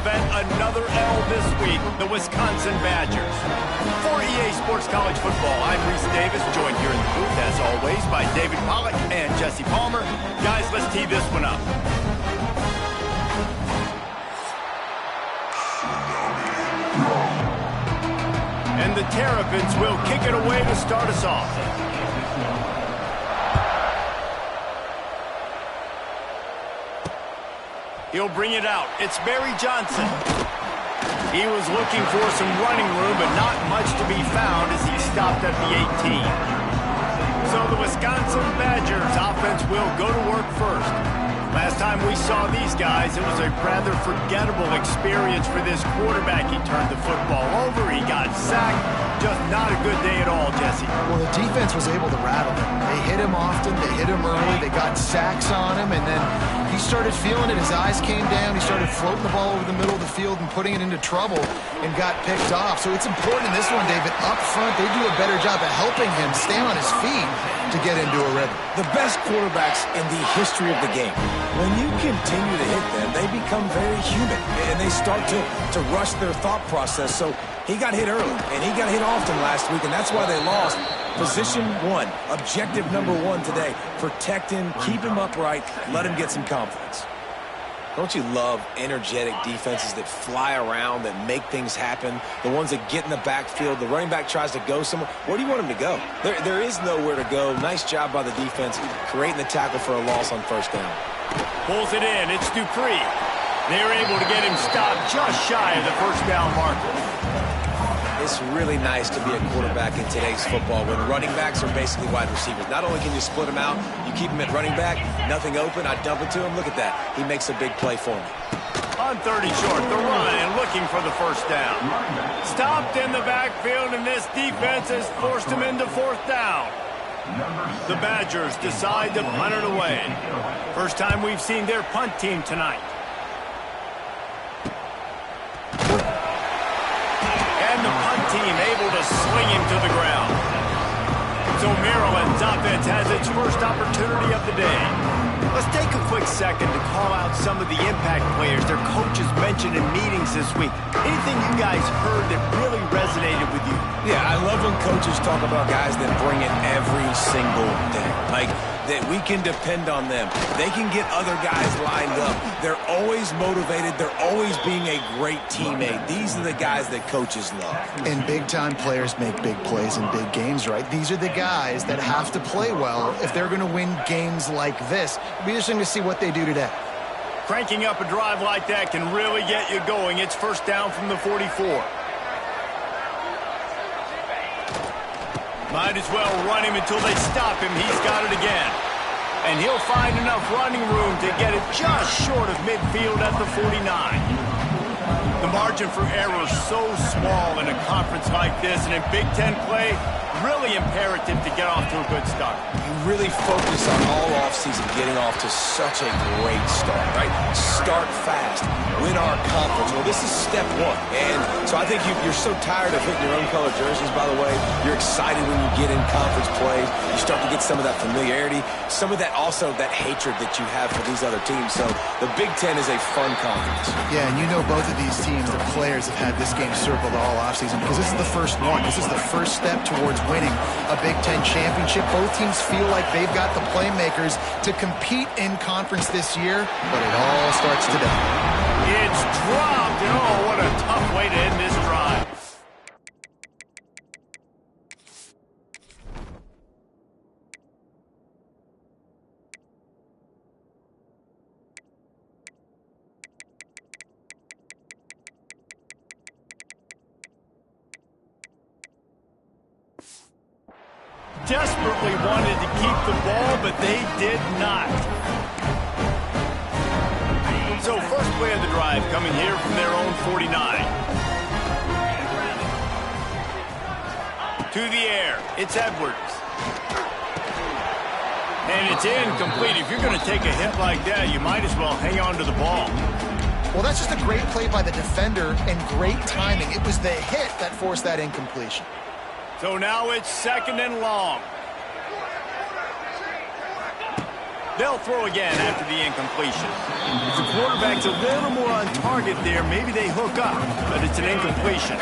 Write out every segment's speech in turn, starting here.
prevent another L this week, the Wisconsin Badgers. For EA Sports College Football, I'm Reese Davis, joined here in the booth, as always, by David Pollack and Jesse Palmer. Guys, let's tee this one up. And the Terrapins will kick it away to start us off. He'll bring it out. It's Barry Johnson. He was looking for some running room, but not much to be found as he stopped at the 18. So the Wisconsin Badgers offense will go to work first. Last time we saw these guys, it was a rather forgettable experience for this quarterback. He turned the football over, he got sacked. Just not a good day at all, Jesse. Well, the defense was able to rattle him. They hit him often, they hit him early, they got sacks on him, and then he started feeling it. His eyes came down, he started floating the ball over the middle of the field and putting it into trouble and got picked off. So it's important in this one, David, up front, they do a better job of helping him stay on his feet to get into a rhythm. The best quarterbacks in the history of the game, when you continue to hit them, they become very human, and they start to rush their thought process. So he got hit early, and he got hit often last week, and that's why they lost. Position one, objective number one today. Protect him, keep him upright, let him get some confidence. Don't you love energetic defenses that fly around, that make things happen? The ones that get in the backfield, the running back tries to go somewhere. Where do you want him to go? There is nowhere to go. Nice job by the defense, creating the tackle for a loss on first down. Pulls it in, it's Dupree. They're able to get him stopped just shy of the first down marker. It's really nice to be a quarterback in today's football when running backs are basically wide receivers. Not only can you split them out, you keep them at running back, nothing open, I dump it to him. Look at that. He makes a big play for me. On 30 short, the run and looking for the first down. Stopped in the backfield, and this defense has forced him into fourth down. The Badgers decide to punt it away. First time we've seen their punt team tonight. And the punt team able to sling him to the ground. So Maryland's offense has its first opportunity of the day. Let's take a quick second to call out some of the impact players their coaches mentioned in meetings this week. Anything you guys heard that really resonated with you? Yeah, I love when coaches talk about guys that bring it every single day. Like, that we can depend on them. They can get other guys lined up. They're always motivated. They're always being a great teammate. These are the guys that coaches love. And big-time players make big plays in big games, right? These are the guys that have to play well if they're going to win games like this. It'll be interesting to see what they do today. Cranking up a drive like that can really get you going. It's first down from the 44. Might as well run him until they stop him. He's got it again. And he'll find enough running room to get it just short of midfield at the 49. The margin for error is so small in a conference like this, and in Big Ten play, really imperative to get off to a good start. You really focus on all offseason getting off to such a great start, right? Start fast, win our conference. Well, this is step one. And so I think you're so tired of hitting your own color jerseys, by the way. You're excited when you get in conference play. You start to get some of that familiarity, some of that also that hatred that you have for these other teams. So the Big Ten is a fun conference. Yeah, and you know both of these teams, the players have had this game circled all offseason because this is the first one. This is the first step towards winning a Big Ten championship. Both teams feel like they've got the playmakers to compete in conference this year, but it all starts today. It's dropped, and oh, what a tough way to end this drive. Desperately wanted to keep the ball, but they did not. So first play of the drive coming here from their own 49. To the air, it's Edwards. And it's incomplete. If you're going to take a hit like that, you might as well hang on to the ball. Well, that's just a great play by the defender and great timing. It was the hit that forced that incompletion. So now it's second and long. They'll throw again after the incompletion. If the quarterback's a little more on target there, maybe they hook up, but it's an incompletion.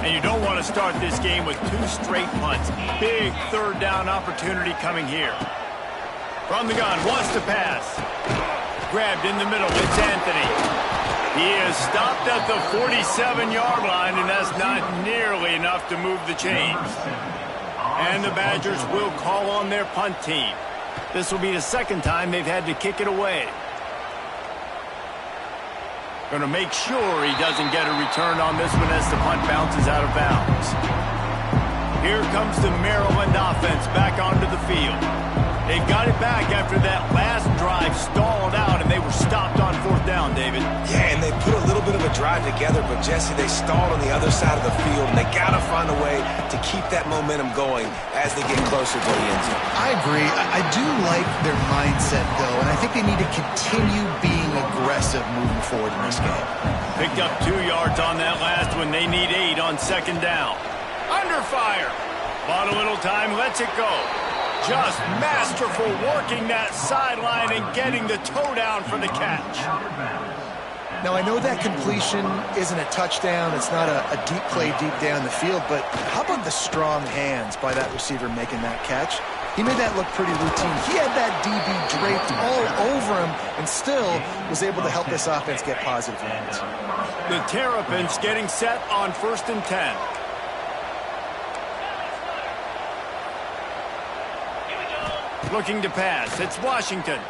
And you don't want to start this game with 2 straight punts. Big third down opportunity coming here. From the gun, wants to pass. Grabbed in the middle, it's Anthony. He is stopped at the 47-yard line, and that's not nearly enough to move the chains. And the Badgers will call on their punt team. This will be the second time they've had to kick it away. Going to make sure he doesn't get a return on this one as the punt bounces out of bounds. Here comes the Maryland offense back onto the field. They got it back after that last drive stalled out, and they were stopped on 4th down, David. Yeah, and they put a little bit of a drive together, but, Jesse, they stalled on the other side of the field, and they got to find a way to keep that momentum going as they get closer to the end zone. I agree. I do like their mindset, though, and I think they need to continue being aggressive moving forward in this game. Picked up 2 yards on that last one. They need 8 on 2nd down. Under fire. Bought a little time, lets it go. Just masterful working that sideline and getting the toe down for the catch. Now, I know that completion isn't a touchdown. It's not a deep play deep down the field, but how about the strong hands by that receiver making that catch? He made that look pretty routine. He had that DB draped all over him and still was able to help this offense get positive yards. The Terrapins getting set on 1st and 10. Looking to pass. It's Washington.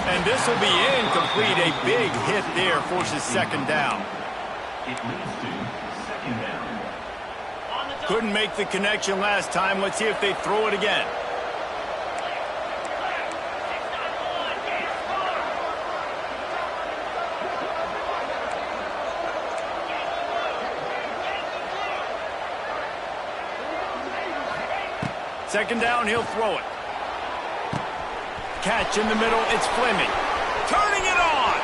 And this will be incomplete. A big hit there forces 2nd down. Couldn't make the connection last time. Let's see if they throw it again. Second down, he'll throw it. Catch in the middle, it's Fleming. Turning it on!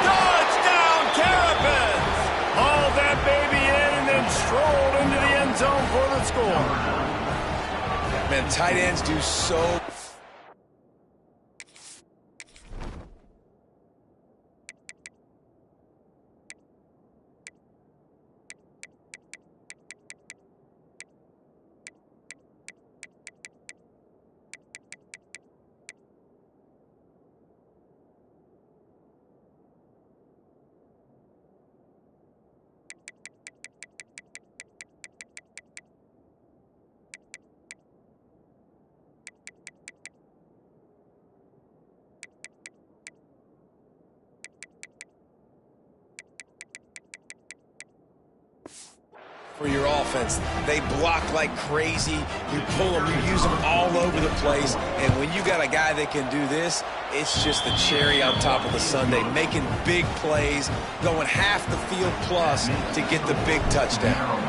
Touchdown, Terrapins! Hauled that baby in and then strolled into the end zone for the score. Man, tight ends do so... For your offense, they block like crazy. You pull them, you use them all over the place. And when you got a guy that can do this, it's just the cherry on top of the sundae, making big plays, going half the field plus to get the big touchdown.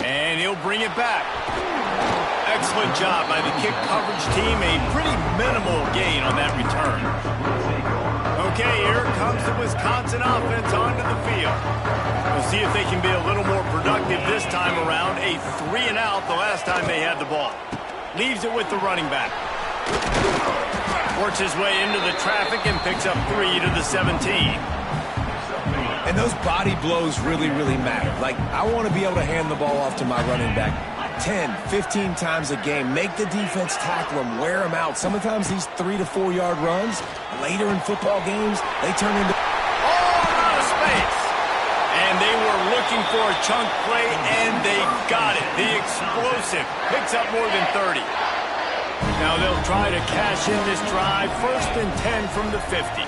And he'll bring it back. Excellent job by the kick coverage team. A pretty minimal gain on that return. Okay, here comes the Wisconsin offense onto the field. We'll see if they can be a little more productive this time around. A 3-and-out the last time they had the ball. Leaves it with the running back. Works his way into the traffic and picks up 3 to the 17. And those body blows really, really matter. Like, I want to be able to hand the ball off to my running back 10, 15 times a game. Make the defense tackle them, wear them out. Sometimes these 3 to 4 yard runs, later in football games, they turn into... Oh, out of space. And they were looking for a chunk play, and they got it. The explosive picks up more than 30. Now they'll try to cash in this drive. 1st and 10 from the 50.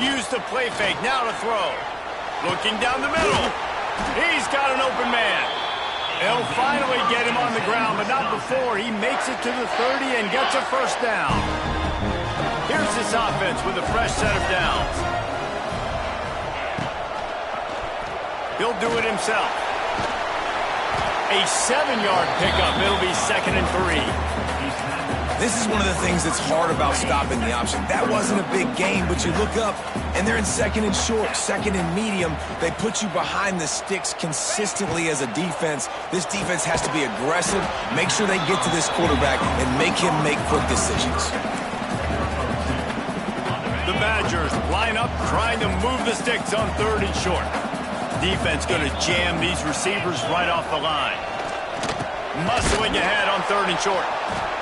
Use the play fake, now to throw. Looking down the middle. He's got an open man. They'll finally get him on the ground, but not before he makes it to the 30 and gets a 1st down. Here's this offense with a fresh set of downs. He'll do it himself. A 7-yard pickup. It'll be 2nd and 3. This is one of the things that's hard about stopping the option. That wasn't a big gain, but you look up, and they're in second and short, second and medium. They put you behind the sticks consistently as a defense. This defense has to be aggressive, make sure they get to this quarterback, and make him make quick decisions. The Badgers line up trying to move the sticks on 3rd and short. Defense going to jam these receivers right off the line. Muscling ahead on 3rd and short.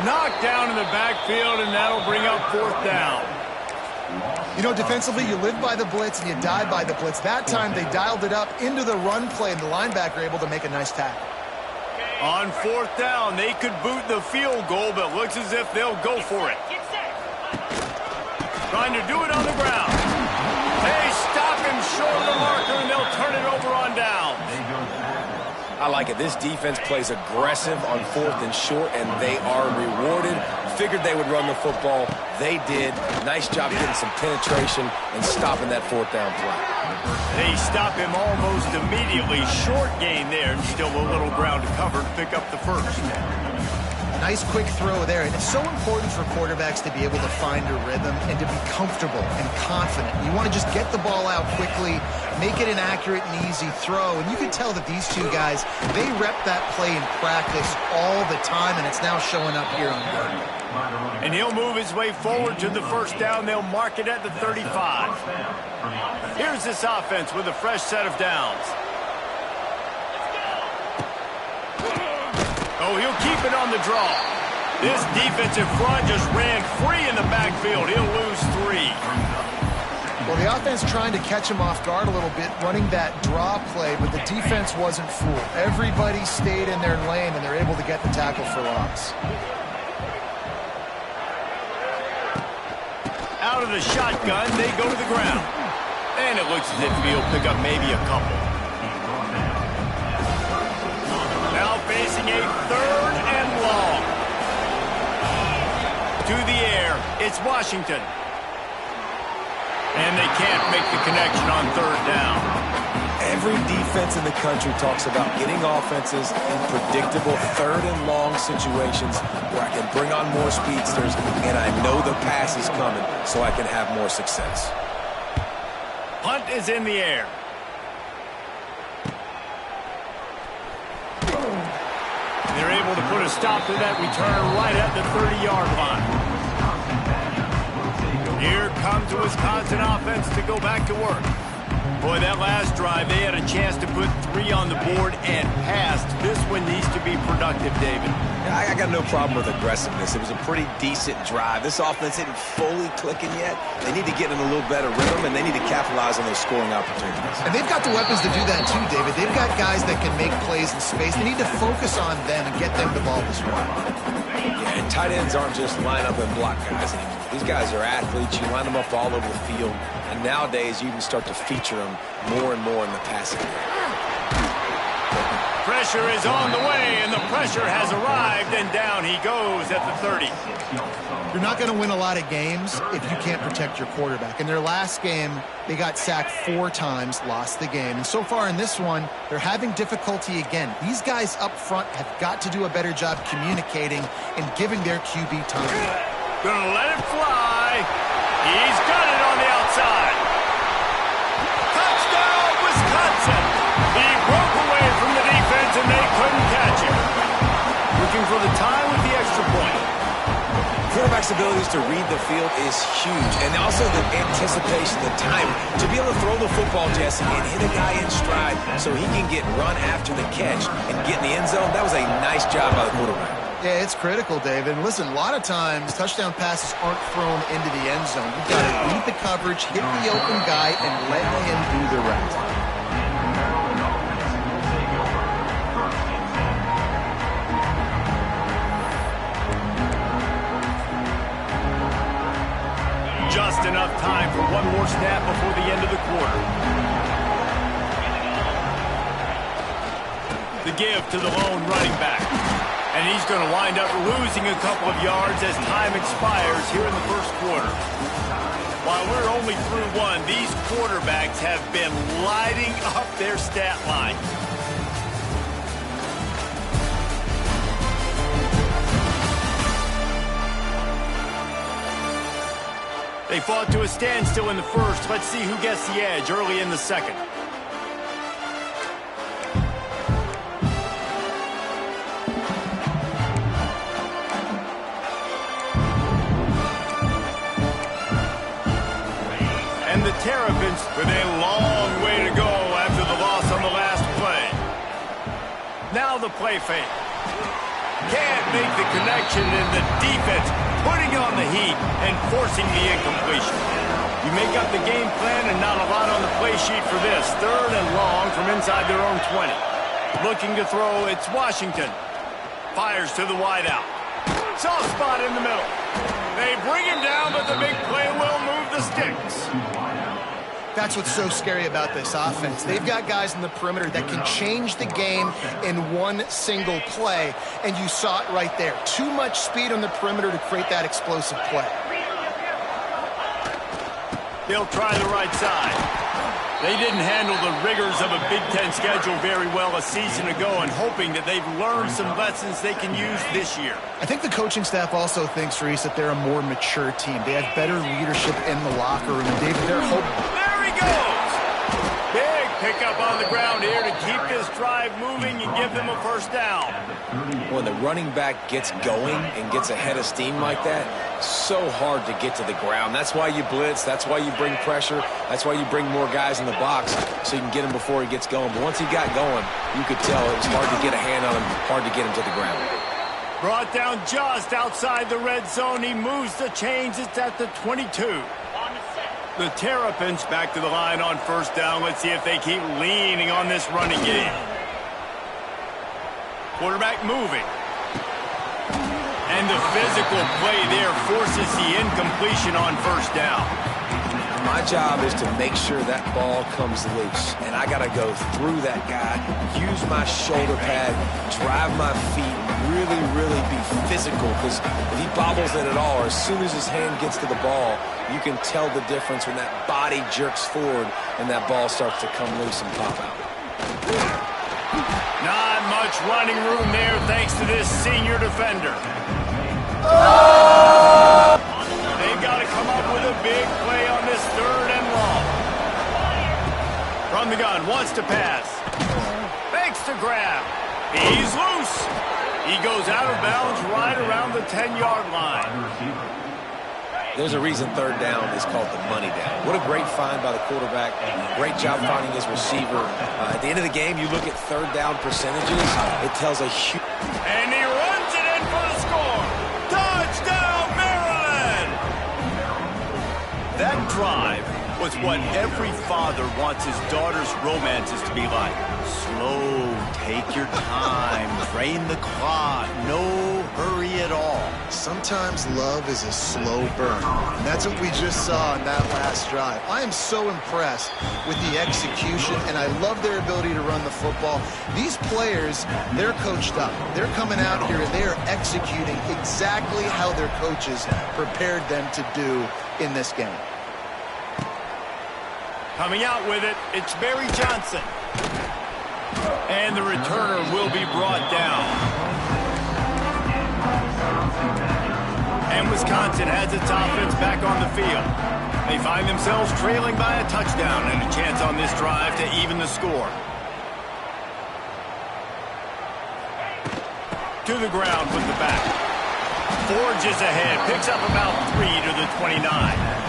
Knocked down in the backfield, and that'll bring up 4th down. You know, defensively, you live by the blitz and you die by the blitz. That time, they dialed it up into the run play, and the linebacker able to make a nice tackle. On 4th down, they could boot the field goal, but looks as if they'll go for it. Trying to do it on the ground. They stop him short of the marker, and they'll turn it over on down. I like it. This defense plays aggressive on 4th and short, and they are rewarded. Figured they would run the football. They did. Nice job getting some penetration and stopping that 4th down play. They stop him almost immediately. Short gain there, and still a little ground to cover to pick up the 1st. Nice quick throw there, and it's so important for quarterbacks to be able to find a rhythm and to be comfortable and confident. You want to just get the ball out quickly, make it an accurate and easy throw, and you can tell that these two guys, they rep that play in practice all the time, and it's now showing up here on game. And he'll move his way forward to the 1st down. They'll mark it at the 35. Here's this offense with a fresh set of downs. Oh, he'll keep it on the draw. This defensive front just ran free in the backfield. He'll lose 3. Well, the offense trying to catch him off guard a little bit, running that draw play, but the defense wasn't fooled. Everybody stayed in their lane, and they're able to get the tackle for loss. Out of the shotgun, they go to the ground. And it looks as if he'll pick up maybe a couple. Now facing a 3rd and long. To the air, it's Washington. And they can't make the connection on 3rd down. Every defense in the country talks about getting offenses in predictable 3rd and long situations where I can bring on more speedsters and I know the pass is coming so I can have more success. Punt is in the air. They're able to put a stop to that return right at the 30-yard line. Here comes the Wisconsin offense to go back to work. Boy, that last drive, they had a chance to put 3 on the board and passed. This one needs to be productive, David. I got no problem with aggressiveness. It was a pretty decent drive. This offense isn't fully clicking yet. They need to get in a little better rhythm, and they need to capitalize on those scoring opportunities. And they've got the weapons to do that too, David. They've got guys that can make plays in space. They need to focus on them and get them the ball as well. Yeah, and tight ends aren't just line up and block guys anymore. These guys are athletes. You line them up all over the field. And nowadays, you even start to feature them more and more in the passing game. Pressure is on the way, and the pressure has arrived, and down he goes at the 30. You're not going to win a lot of games if you can't protect your quarterback. In their last game, they got sacked 4 times, lost the game. And so far in this one, they're having difficulty again. These guys up front have got to do a better job communicating and giving their QB time. Gonna let it fly. He's got it on the outside. Touchdown, Wisconsin. He broke away from the defense, and they couldn't catch him. Looking for the tie with the extra point. Quarterback's abilities to read the field is huge, and also the anticipation, the time to be able to throw the football, Jesse, and hit a guy in stride so he can get run after the catch and get in the end zone. That was a nice job by the quarterback. Yeah, it's critical, David. And listen, a lot of times touchdown passes aren't thrown into the end zone. You've got to read the coverage, hit the open guy, and let him do the rest. Just enough time for one more snap before the end of the quarter. The give to the lone running back. And he's going to wind up losing a couple of yards as time expires here in the first quarter. While we're only through one, these quarterbacks have been lighting up their stat line. They fought to a standstill in the first. Let's see who gets the edge early in the second. And the Terrapins with a long way to go after the loss on the last play. Now the play fake. Can't make the connection, and the defense putting on the heat and forcing the incompletion. You make up the game plan and not a lot on the play sheet for this. 3rd and long from inside their own 20. Looking to throw, it's Washington. Fires to the wideout. Soft spot in the middle. They bring him down, but the big play will move the sticks. That's what's so scary about this offense. They've got guys in the perimeter that can change the game in one single play, and you saw it right there. Too much speed on the perimeter to create that explosive play. They'll try the right side. They didn't handle the rigors of a Big Ten schedule very well a season ago, and hoping that they've learned some lessons they can use this year. I think the coaching staff also thinks, Reese, that they're a more mature team. They have better leadership in the locker room, and David, they're hoping. There he goes! Big pickup on the ground here to keep this drive moving and give them a first down. When the running back gets going and gets ahead of steam like that, so hard to get to the ground. That's why you blitz. That's why you bring pressure. That's why you bring more guys in the box so you can get him before he gets going. But once he got going, you could tell it was hard to get a hand on him, hard to get him to the ground. Brought down just outside the red zone. He moves the chains. It's at the 22. The Terrapins back to the line on first down. Let's see if they keep leaning on this running game. Quarterback moving. And the physical play there forces the incompletion on first down. My job is to make sure that ball comes loose. And I got to go through that guy, use my shoulder pad, drive my feet, really, really be physical. Because if he bobbles it at all, or as soon as his hand gets to the ball, you can tell the difference when that body jerks forward and that ball starts to come loose and pop out. Not much running room there thanks to this senior defender. They've got to come up with a big play on this 3rd and long. From the gun, wants to pass. Fakes to grab. He's loose. He goes out of bounds right around the 10-yard line. There's a reason 3rd down is called the money down. What a great find by the quarterback. Great job finding his receiver. At the end of the game, you look at 3rd down percentages. It tells a huge... And he runs it in for the score. Touchdown, Maryland! That drive was what every father wants his daughter's romances to be like. Slow, take your time, drain the clock, no hurry at all. Sometimes love is a slow burn, and that's what we just saw in that last drive. I am so impressed with the execution, and I love their ability to run the football. These players, they're coached up. They're coming out here, and they are executing exactly how their coaches prepared them to do in this game. Coming out with it, it's Barry Johnson. And the returner will be brought down. And Wisconsin has its offense back on the field. They find themselves trailing by a touchdown and a chance on this drive to even the score. To the ground with the back. Forges ahead, picks up about 3 to the 29.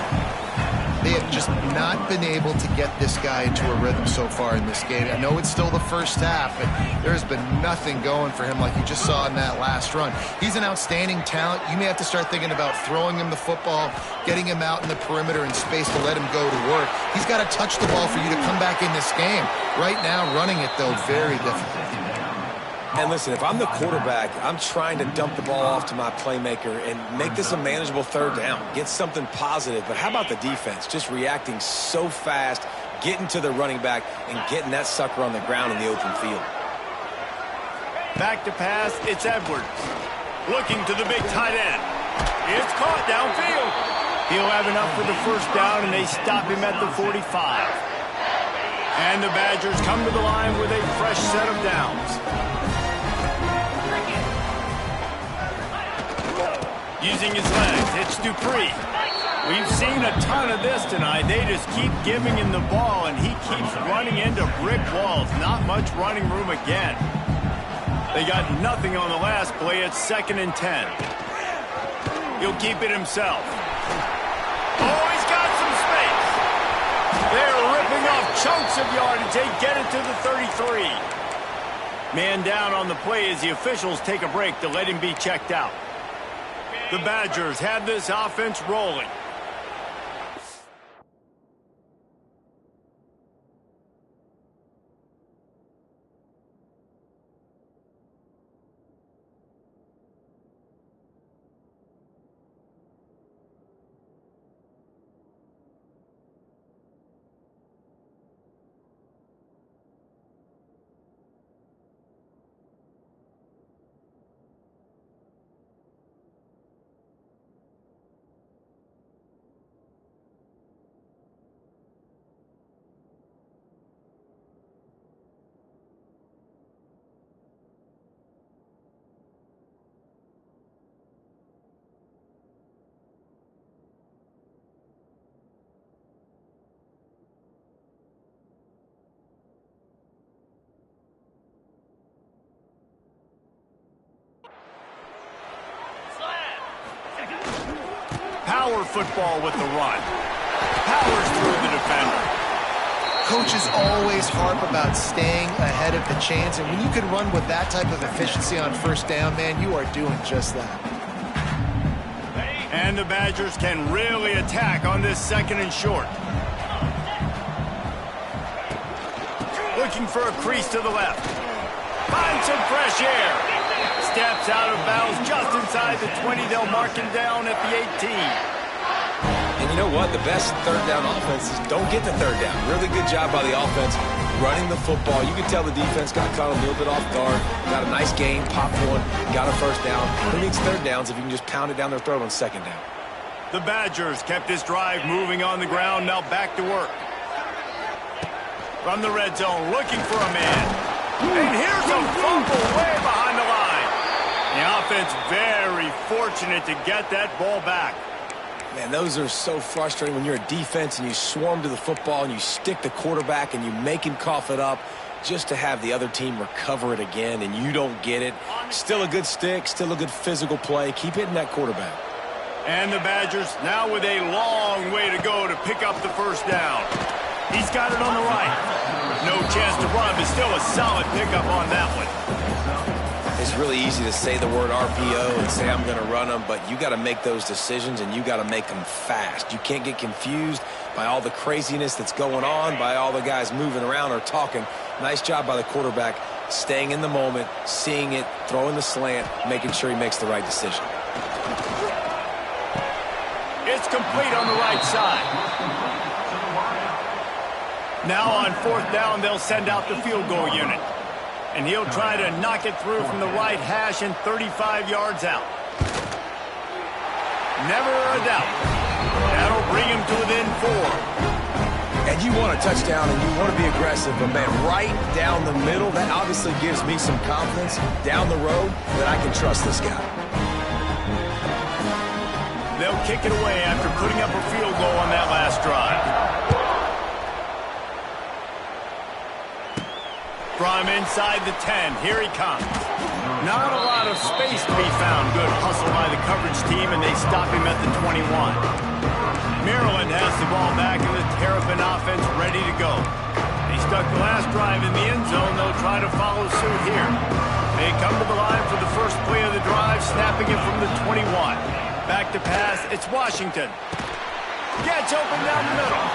They have just not been able to get this guy into a rhythm so far in this game. I know it's still the first half, but there's been nothing going for him like you just saw in that last run. He's an outstanding talent. You may have to start thinking about throwing him the football, getting him out in the perimeter in space to let him go to work. He's got to touch the ball for you to come back in this game. Right now, running it, though, very difficult. And listen, if I'm the quarterback, I'm trying to dump the ball off to my playmaker and make this a manageable 3rd down. Get something positive. But how about the defense? Just reacting so fast, getting to the running back, and getting that sucker on the ground in the open field. Back to pass, it's Edwards. Looking to the big tight end. It's caught downfield. He'll have enough for the first down, and they stop him at the 45. And the Badgers come to the line with a fresh set of downs. Using his legs, it's Dupree. We've seen a ton of this tonight. They just keep giving him the ball, and he keeps running into brick walls. Not much running room again. They got nothing on the last play. It's 2nd and 10. He'll keep it himself. Oh, he's got some space. They're ripping off chunks of yardage. They get it to the 33. Man down on the play as the officials take a break to let him be checked out. The Badgers have this offense rolling. Power football with the run. Powers through the defender. Coaches always harp about staying ahead of the chains, and when you can run with that type of efficiency on 1st down, man, you are doing just that. And the Badgers can really attack on this 2nd and short. Looking for a crease to the left. Finds some fresh air. Steps out of bounds just inside the 20. They'll mark him down at the 18. And you know what? The best 3rd down offense is don't get the 3rd down. Really good job by the offense running the football. You can tell the defense got caught a little bit off guard. Got a nice gain, popped one, got a 1st down. Who needs 3rd downs if you can just pound it down their throat on 2nd down? The Badgers kept this drive moving on the ground. Now back to work. From the red zone, looking for a man. And here's a fumble way behind the line. The offense very fortunate to get that ball back. Man, those are so frustrating when you're a defense and you swarm to the football and you stick the quarterback and you make him cough it up just to have the other team recover it again and you don't get it. Still a good stick, still a good physical play. Keep hitting that quarterback. And the Badgers now with a long way to go to pick up the 1st down. He's got it on the right. No chance to run, but still a solid pickup on that one. It's really easy to say the word RPO and say I'm going to run them, but you got to make those decisions and you got to make them fast. You can't get confused by all the craziness that's going on, by all the guys moving around or talking. Nice job by the quarterback, staying in the moment, seeing it, throwing the slant, making sure he makes the right decision. It's complete on the right side. Now on 4th down, they'll send out the field goal unit. And he'll try to knock it through from the right hash and 35 yards out. Never a doubt. That'll bring him to within 4. And you want a touchdown and you want to be aggressive, but man, right down the middle, that obviously gives me some confidence down the road that I can trust this guy. They'll kick it away after putting up a field goal on that last drive. From inside the 10, here he comes. Not a lot of space to be found. Good hustle by the coverage team, and they stop him at the 21. Maryland has the ball back in the Terrapin offense ready to go. They stuck the last drive in the end zone. They'll try to follow suit here. They come to the line for the first play of the drive, snapping it from the 21. Back to pass, it's Washington. Gets open down the middle.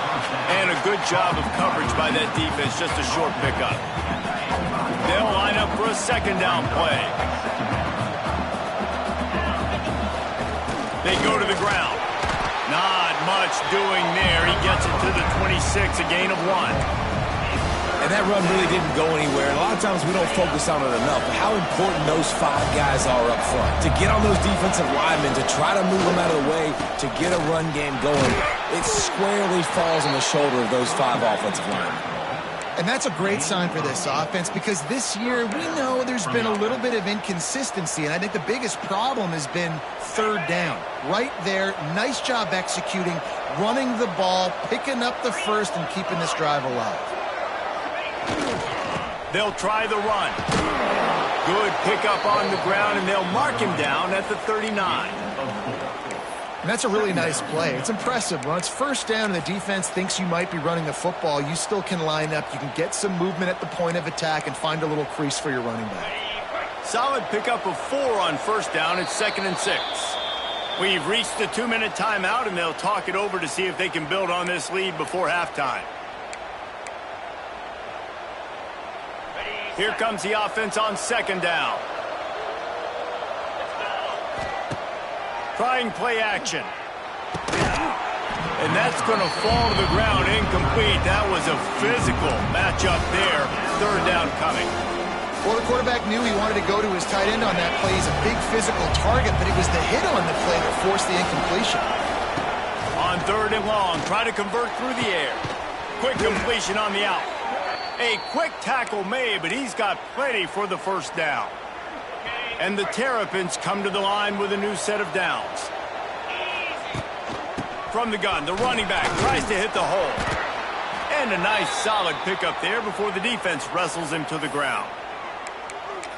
And a good job of coverage by that defense, just a short pickup. They'll line up for a 2nd down play. They go to the ground. Not much doing there. He gets it to the 26, a gain of 1. And that run really didn't go anywhere. And a lot of times we don't focus on it enough. But how important those 5 guys are up front. To get on those defensive linemen, to try to move them out of the way, to get a run game going, it squarely falls on the shoulder of those 5 offensive linemen. And that's a great sign for this offense because this year we know there's been a little bit of inconsistency, and I think the biggest problem has been third down. Right there, nice job executing, running the ball, picking up the first, and keeping this drive alive. They'll try the run. Good pickup on the ground, and they'll mark him down at the 39. And that's a really nice play. It's impressive. When it's first down and the defense thinks you might be running the football, you still can line up. You can get some movement at the point of attack and find a little crease for your running back. Solid pickup of 4 on first down. It's 2nd and 6. We've reached the 2-minute timeout, and they'll talk it over to see if they can build on this lead before halftime. Here comes the offense on 2nd down. Trying play action. And that's going to fall to the ground incomplete. That was a physical matchup there. 3rd down coming. Well, the quarterback knew he wanted to go to his tight end on that play. He's a big physical target, but it was the hit on the play that forced the incompletion. On 3rd and long, try to convert through the air. Quick completion on the out. A quick tackle made, but he's got plenty for the first down. And the Terrapins come to the line with a new set of downs. From the gun, the running back tries to hit the hole. And a nice solid pickup there before the defense wrestles him to the ground.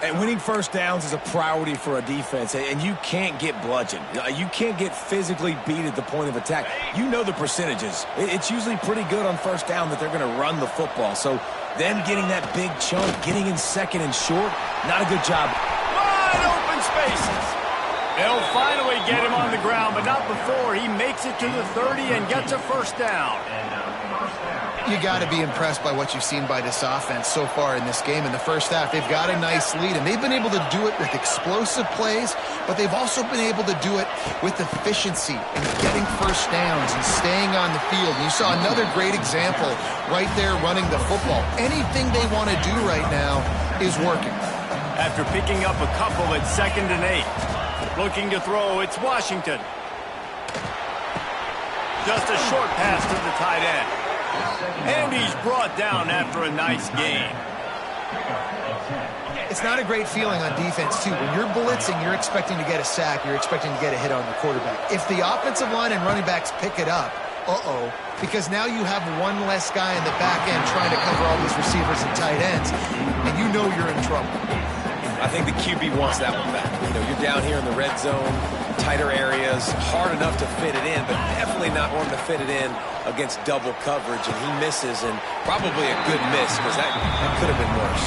And winning first downs is a priority for a defense, and you can't get bludgeoned. You can't get physically beat at the point of attack. You know the percentages. It's usually pretty good on first down that they're going to run the football. So them getting that big chunk, getting in 2nd and short, not a good job. Wide open spaces. They'll finally get him on the ground, but not before he makes it to the 30 and gets a first down. You got to be impressed by what you've seen by this offense so far in this game. In the first half, they've got a nice lead, and they've been able to do it with explosive plays, but they've also been able to do it with efficiency and getting first downs and staying on the field. And you saw another great example right there running the football. Anything they want to do right now is working. After picking up a couple at 2nd and 8. Looking to throw, it's Washington. Just a short pass to the tight end. And he's brought down after a nice gain. It's not a great feeling on defense, too. When you're blitzing, you're expecting to get a sack. You're expecting to get a hit on the quarterback. If the offensive line and running backs pick it up, because now you have one less guy in the back end trying to cover all these receivers and tight ends, and you know you're in trouble. I think the QB wants that one back. You know, you're down here in the red zone, tighter areas, hard enough to fit it in, but definitely not wanting to fit it in against double coverage, and he misses, and probably a good miss, because that could have been worse.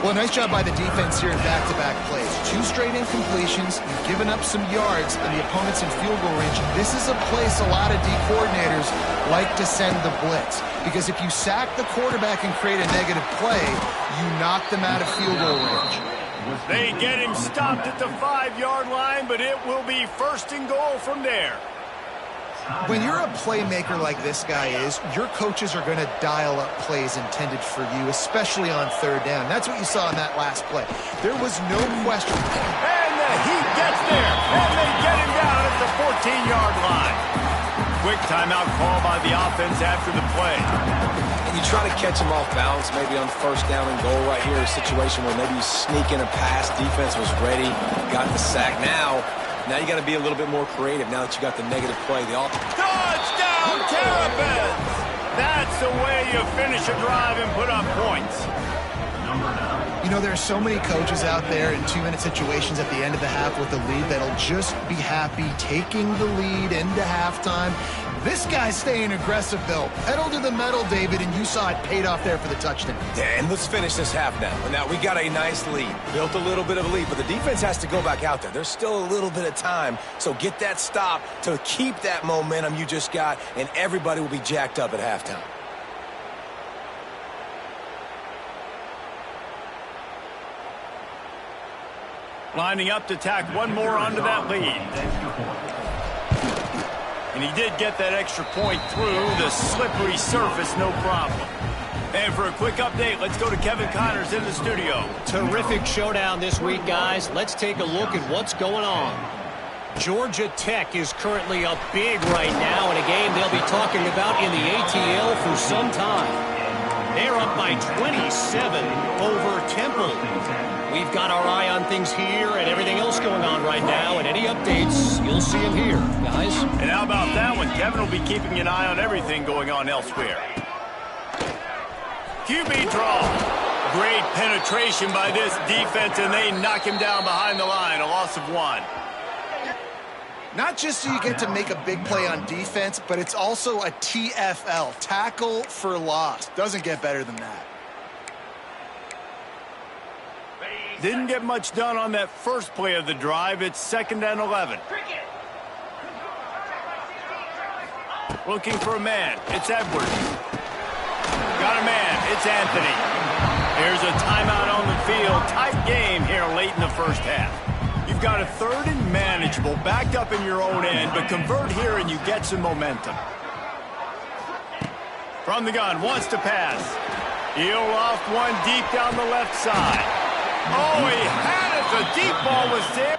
Well, nice job by the defense here in back-to-back plays. 2 straight incompletions, you've given up some yards, and the opponent's in field goal range. This is a place a lot of D coordinators like to send the blitz, because if you sack the quarterback and create a negative play, you knock them out of field goal range. They get him stopped at the 5-yard line, but it will be 1st and goal from there. When you're a playmaker like this guy is, your coaches are going to dial up plays intended for you, especially on 3rd down. That's what you saw in that last play. There was no question. And the Heat gets there, and they get him down at the 14-yard line. Quick timeout call by the offense after the play. And you try to catch him off balance, maybe on 1st down and goal right here, a situation where maybe you sneak in a pass, defense was ready, got the sack. Now you got to be a little bit more creative now that you got the negative play. Touchdown, Terrapins! That's the way you finish a drive and put up points. You know, there are so many coaches out there in 2-minute situations at the end of the half with the lead that'll just be happy taking the lead into halftime. This guy's staying aggressive, though. Pedal to the metal, David, and you saw it paid off there for the touchdown. Yeah, and let's finish this half now. Now, we got a nice lead. Built a little bit of a lead, but the defense has to go back out there. There's still a little bit of time, so get that stop to keep that momentum you just got, and everybody will be jacked up at halftime. Lining up to tack one more onto that lead. And he did get that extra point through the slippery surface, no problem. And for a quick update, let's go to Kevin Connors in the studio. Terrific showdown this week, guys. Let's take a look at what's going on. Georgia Tech is currently up big right now in a game they'll be talking about in the ATL for some time. They're up by 27 over Temple. We've got our eye on things here and everything else going on right now, and any updates, you'll see them here, guys. And how about that one? Kevin will be keeping an eye on everything going on elsewhere. QB draw. Great penetration by this defense, and they knock him down behind the line. A loss of 1. Not just so you get to make a big play on defense, but it's also a TFL, tackle for loss. Doesn't get better than that. Didn't get much done on that first play of the drive. It's 2nd and 11. Looking for a man. It's Edwards. Got a man. It's Anthony. There's a timeout on the field. Tight game here late in the first half. You've got a 3rd and manageable, backed up in your own end, but convert here and you get some momentum. From the gun, wants to pass. He'll loft one deep down the left side. Oh, he had it. The deep ball was there.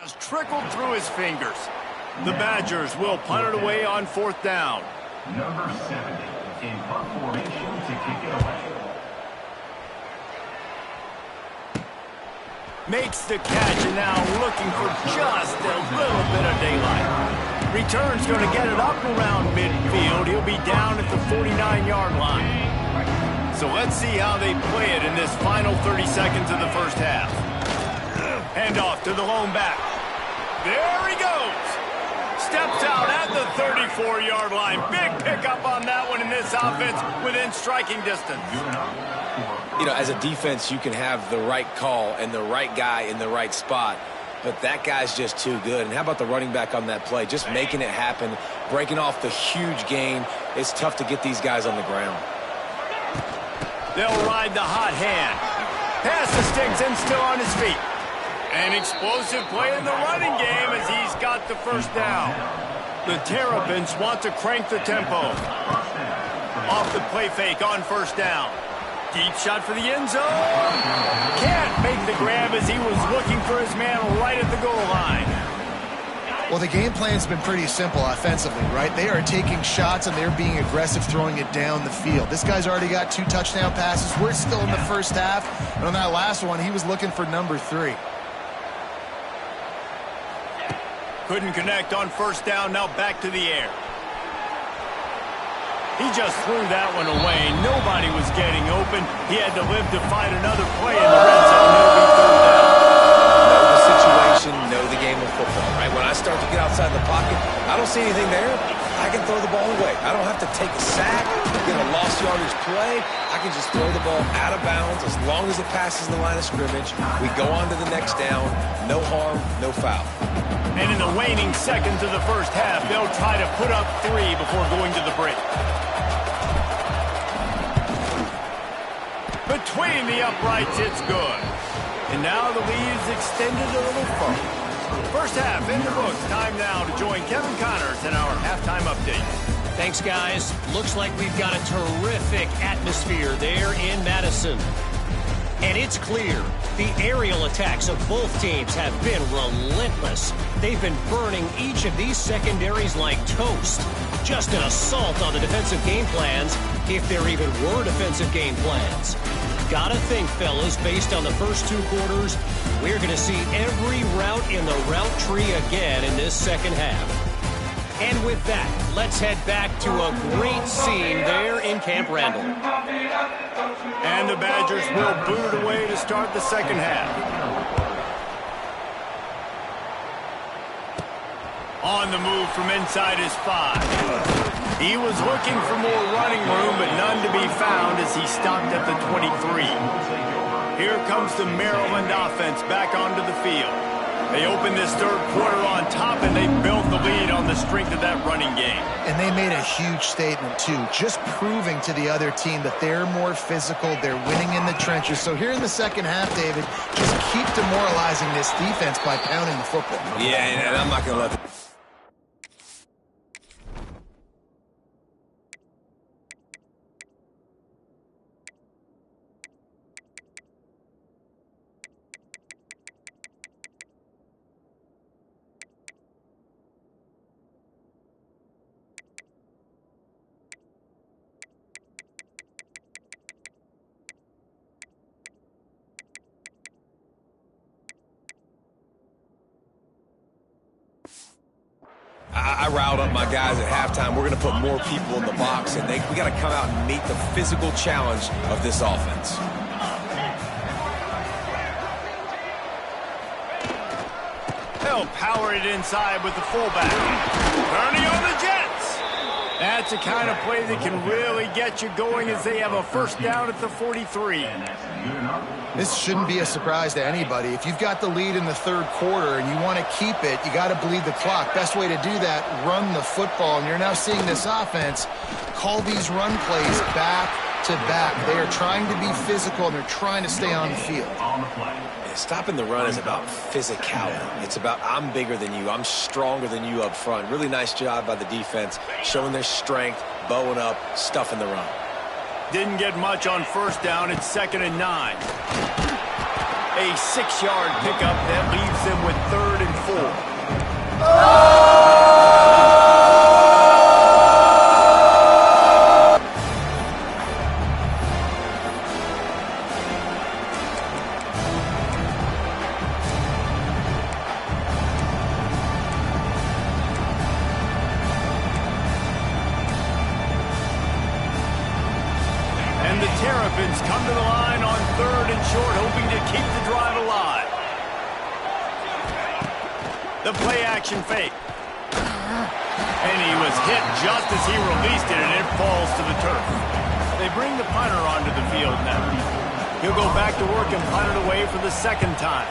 Just trickled through his fingers. The Badgers will punt it away on 4th down. Number 70 in punt formation to kick it away. Makes the catch and now looking for just a little bit of daylight. Return's going to get it up around midfield. He'll be down at the 49-yard line. So let's see how they play it in this final 30 seconds of the first half. Handoff to the lone back. There he goes. Steps out at the 34-yard line. Big pickup on that one in this offense within striking distance. You know, as a defense, you can have the right call and the right guy in the right spot, but that guy's just too good. And how about the running back on that play? Just making it happen, breaking off the huge gain. It's tough to get these guys on the ground. They'll ride the hot hand. Pass to Stinks and still on his feet. An explosive play in the running game as he's got the first down. The Terrapins want to crank the tempo. Off the play fake on 1st down. Deep shot for the end zone. Can't make the grab as he was looking for his man right at the goal line. Well, the game plan's been pretty simple offensively, right? They are taking shots and they're being aggressive, throwing it down the field. This guy's already got 2 touchdown passes. We're still in the first half. And on that last one, he was looking for number 3. Couldn't connect on 1st down, now back to the air. He just threw that one away. Nobody was getting open. He had to live to fight another play in the red zone. He'll be 3rd down. Know the situation, know the game of football, right? When I start to get outside the pocket, I don't see anything there. I can throw the ball away. I don't have to take a sack, get a lost yardage play. I can just throw the ball out of bounds as long as it passes the line of scrimmage. We go on to the next down. No harm, no foul. And in the waning seconds of the first half, they'll try to put up 3 before going to the break. Between the uprights, it's good. And now the lead is extended a little further. First half in the books. Time now to join Kevin Connors in our halftime update. Thanks, guys. Looks like we've got a terrific atmosphere there in Madison. And it's clear the aerial attacks of both teams have been relentless. They've been burning each of these secondaries like toast. Just an assault on the defensive game plans, if there even were defensive game plans. Gotta think, fellas, based on the first 2 quarters, we're going to see every route in the route tree again in this second half. And with that, let's head back to a great scene there in Camp Randall. And the Badgers will boot it away to start the second half. On the move from inside his 5. He was looking for more running room, but none to be found as he stopped at the 23. Here comes the Maryland offense back onto the field. They opened this third quarter on top, and they built the lead on the strength of that running game. And they made a huge statement, too, just proving to the other team that they're more physical, they're winning in the trenches. So here in the second half, David, just keep demoralizing this defense by pounding the football. Yeah, and I'm not going to let them. I riled up my guys at halftime. We're going to put more people in the box, and we got to come out and meet the physical challenge of this offense. They'll power it inside with the fullback. Ernie on the Jets. That's the kind of play that can really get you going as they have a first down at the 43. This shouldn't be a surprise to anybody. If you've got the lead in the third quarter and you want to keep it, you got to bleed the clock. Best way to do that, run the football. And you're now seeing this offense call these run plays back to back. They are trying to be physical, and they're trying to stay on the field. Stopping the run is about physicality. It's about I'm bigger than you. I'm stronger than you up front. Really nice job by the defense, showing their strength, bowing up, stuffing the run. Didn't get much on first down. It's 2nd and 9. A 6-yard pickup that leaves them with 3rd and 4. And the Terrapins come to the line on 3rd and short, hoping to keep the drive alive. The play-action fake. And he was hit just as he released it, and it falls to the turf. They bring the punter onto the field now. He'll go back to work and punt it away for the 2nd time.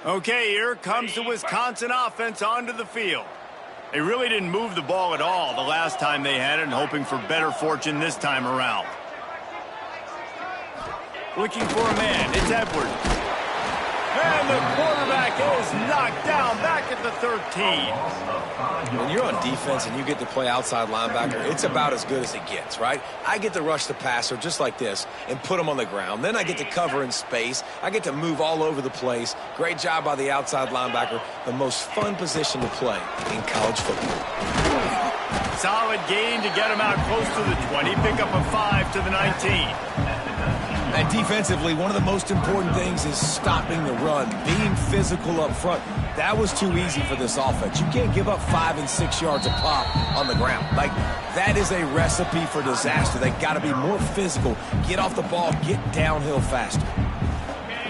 Okay, here comes the Wisconsin offense onto the field. They really didn't move the ball at all the last time they had it, and hoping for better fortune this time around. Looking for a man, it's Edwards. And the quarterback is knocked down back at the 13. When you're on defense and you get to play outside linebacker, it's about as good as it gets, right? I get to rush the passer just like this and put him on the ground. Then I get to cover in space. I get to move all over the place. Great job by the outside linebacker. The most fun position to play in college football. Solid gain to get him out close to the 20. Pick up a 5 to the 19. And defensively, one of the most important things is stopping the run, being physical up front. That was too easy for this offense. You can't give up 5 and 6 yards a pop on the ground. Like, that is a recipe for disaster. They got to be more physical, get off the ball, get downhill faster.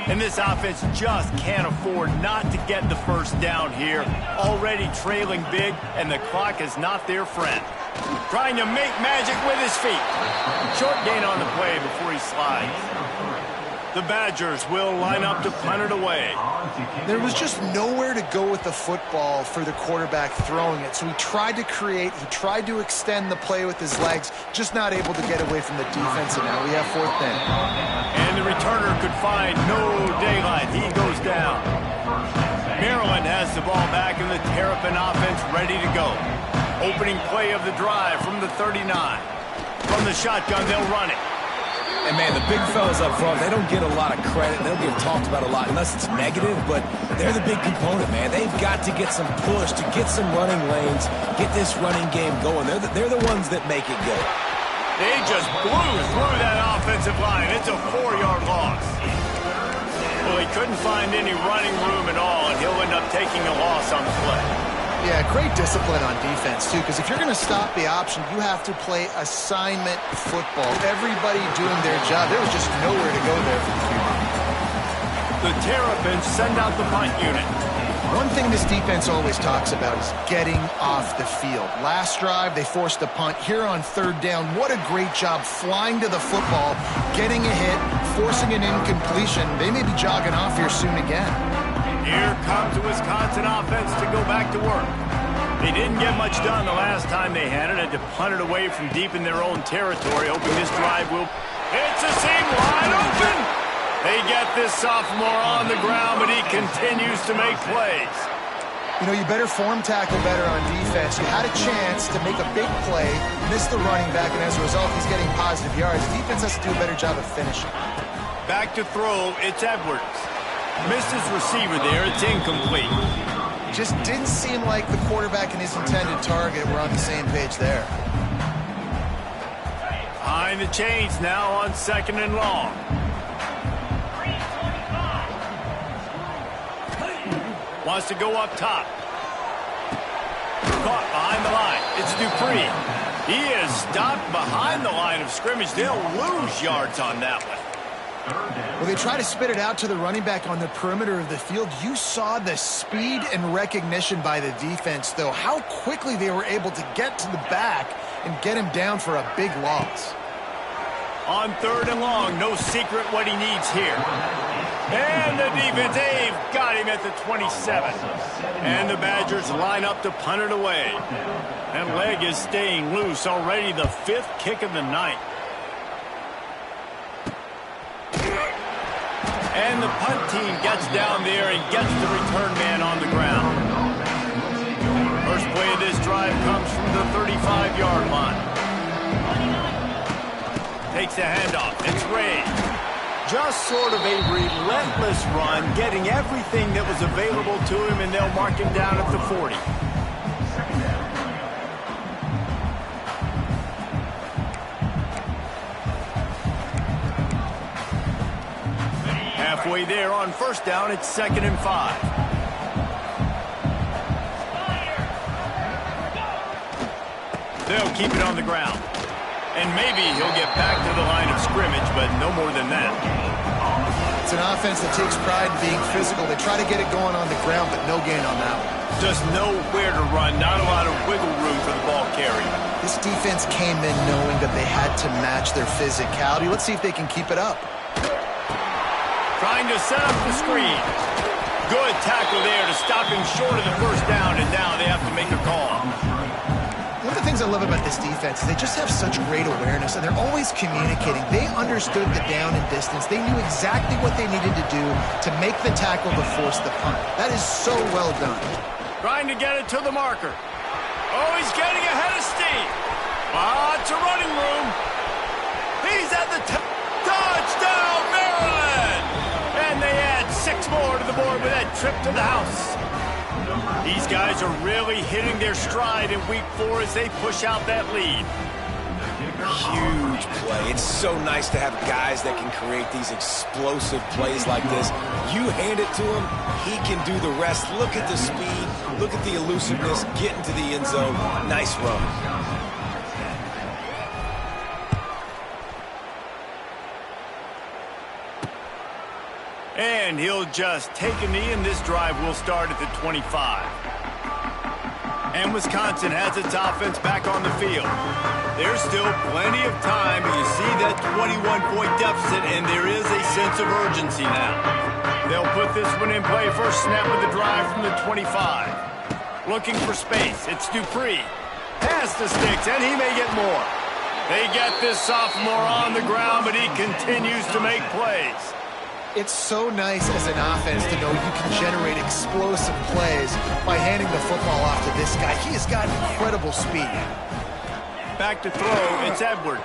And this offense just can't afford not to get the first down here. Already trailing big, and the clock is not their friend. Trying to make magic with his feet. Short gain on the play before he slides. The Badgers will line up to punt it away. There was just nowhere to go with the football for the quarterback throwing it. So he tried to create, he tried to extend the play with his legs, just not able to get away from the defense, and now we have 4th down. And the returner could find no daylight. He goes down. Maryland has the ball back, and the Terrapin offense ready to go. Opening play of the drive from the 39. From the shotgun, they'll run it. And, man, the big fellas up front, they don't get a lot of credit. They don't get talked about a lot unless it's negative, but they're the big component, man. They've got to get some push, to get some running lanes, get this running game going. They're the ones that make it go. They just blew through that offensive line. It's a 4-yard loss. Well, he couldn't find any running room at all, and he'll end up taking a loss on the play. Yeah, great discipline on defense, too, because if you're going to stop the option, you have to play assignment football. Everybody doing their job. There was just nowhere to go there for the QB. The Terrapins send out the punt unit. One thing this defense always talks about is getting off the field. Last drive, they forced the punt. Here on 3rd down, what a great job flying to the football, getting a hit, forcing an incompletion. They may be jogging off here soon again. Here comes the Wisconsin offense to go back to work. They didn't get much done the last time they had it. Had to punt it away from deep in their own territory, hoping this drive will... It's a seam wide open! They get this sophomore on the ground, but he continues to make plays. You know, you better form tackle better on defense. You had a chance to make a big play, missed the running back, and as a result, he's getting positive yards. Defense has to do a better job of finishing. Back to throw, it's Edwards. Missed his receiver there, it's incomplete. Just didn't seem like the quarterback and his intended target were on the same page there. Behind the chains now on 2nd and long. Wants to go up top. Caught behind the line. It's Dupree. He is stopped behind the line of scrimmage. They'll lose yards on that one. Well, they try to spit it out to the running back on the perimeter of the field. You saw the speed and recognition by the defense, though. How quickly they were able to get to the back and get him down for a big loss. On 3rd and long, no secret what he needs here. And the defense, they've got him at the 27. And the Badgers line up to punt it away. That leg is staying loose. Already the 5th kick of the night. And the punt team gets down there and gets the return man on the ground. First play of this drive comes from the 35-yard line. Takes the handoff. It's Ray. Just sort of a relentless run, getting everything that was available to him, and they'll mark him down at the 40. Halfway there on 1st down, it's 2nd and 5. They'll keep it on the ground. And maybe he'll get back to the line of scrimmage, but no more than that. It's an offense that takes pride in being physical. They try to get it going on the ground, but no gain on that one. Just nowhere to run, not a lot of wiggle room for the ball carrier. This defense came in knowing that they had to match their physicality. Let's see if they can keep it up. Trying to set up the screen. Good tackle there to stop him short of the first down, and now they have to make a call. One of the things I love about this defense is they just have such great awareness, and they're always communicating. They understood the down and distance. They knew exactly what they needed to do to make the tackle to force the punt. That is so well done. Trying to get it to the marker. Oh, he's getting ahead of steam. It's a running room. He's at the touchdown, Maryland! And they add 6 more to the board with that trip to the house. These guys are really hitting their stride in week 4 as they push out that lead. Huge play. It's so nice to have guys that can create these explosive plays like this. You hand it to him, he can do the rest. Look at the speed. Look at the elusiveness. Get into the end zone. Nice run. And he'll just take a knee, and this drive will start at the 25. And Wisconsin has its offense back on the field. There's still plenty of time, but you see that 21-point deficit, and there is a sense of urgency now. They'll put this one in play. First snap of the drive from the 25. Looking for space. It's Dupree. Pass the sticks, and he may get more. They get this sophomore on the ground, but he continues to make plays. It's so nice as an offense to know you can generate explosive plays by handing the football off to this guy. He has got incredible speed. Back to throw, it's Edwards.